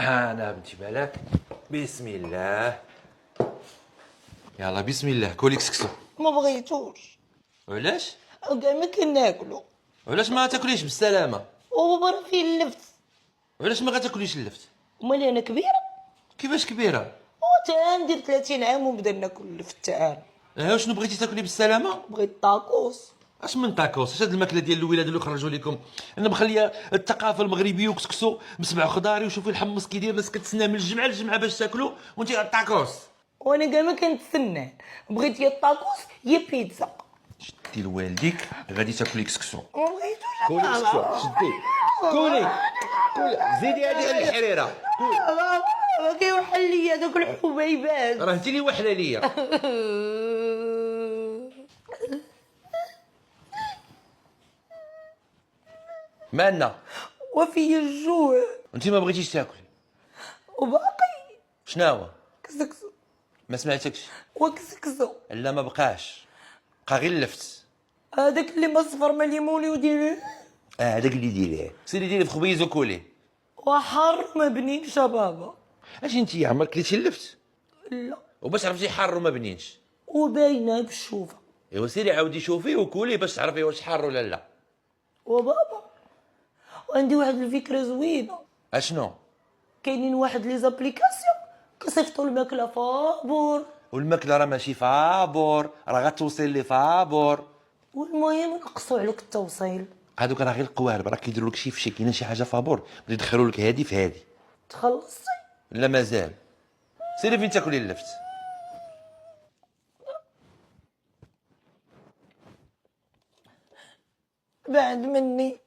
انا بنتي بالك. بسم الله. يلا بسم الله، كولي كسكسو. ما بغيتوش. علاش؟ كاع ما كناكلو. علاش ما تاكليش بالسلامه؟ وبابا راه فيه اللفت. علاش ما غتاكليش اللفت؟ امال انا كبيره. كيفاش كبيره؟ تا ندير 30 عام ونبدا ناكل اللفت تاعنا. شنو بغيتي تاكلي بالسلامه؟ بغيت طاكوس. اش من طاكوس؟ اش هاد الماكله ديال الولاد اللي خرجوا لكم؟ انا مخليه الثقافه المغربيه وكسكسو بسبع خضاري، وشوفي الحمص كيدير، الناس كتسنى من الجمعه للجمعه باش تاكلوا، وانت الطاكوس. وانا كاع ما كنتسنى. بغيت يا الطاكوس يا بيتزا. شدي لوالديك غادي تاكلي كسكسو. ما بغيتوش كولي كسكسو، شدي. كولي زيدي هذه الحريره. ما كيوحل ليا دوك الحبيبات. راه انت اللي وحله ليا. مالنا؟ وفي الجوع. انت ما بغيتيش تاكلي. وباقي شناهو؟ كسكسو. ما سمعتكش. وكسكسو. لا ما بقاش، بقى غير اللفت. هذاك اللي مصفر ما ليموني وديريه. هذاك اللي ديريه، سيري ديري في خبيز وكولي. وحر ما بنينش يا بابا. اش انت عمرك كليتي اللفت؟ لا. وباش عرفتي حار وما بنينش؟ وباينه بالشوفه. ايوا سيري عاودي شوفيه وكولي باش تعرفي واش حار ولا لا. وبابا وعندي واحد الفكره زوينه. اشنو؟ كاينين واحد لي زابليكاسيون كيصيفطوا الماكله فابور. والماكله راه ماشي فابور، راه غتوصل لي فابور. والمهم نقصوا عليك التوصيل. هادوك راه غير القوالب، راه كيديروا لك شي فشي، كاينه شي حاجه فابور بغيو يدخلوا لك هادي في هادي. تخلصتي؟ لا مازال. سيري فين تاكلي اللفت. بعد مني.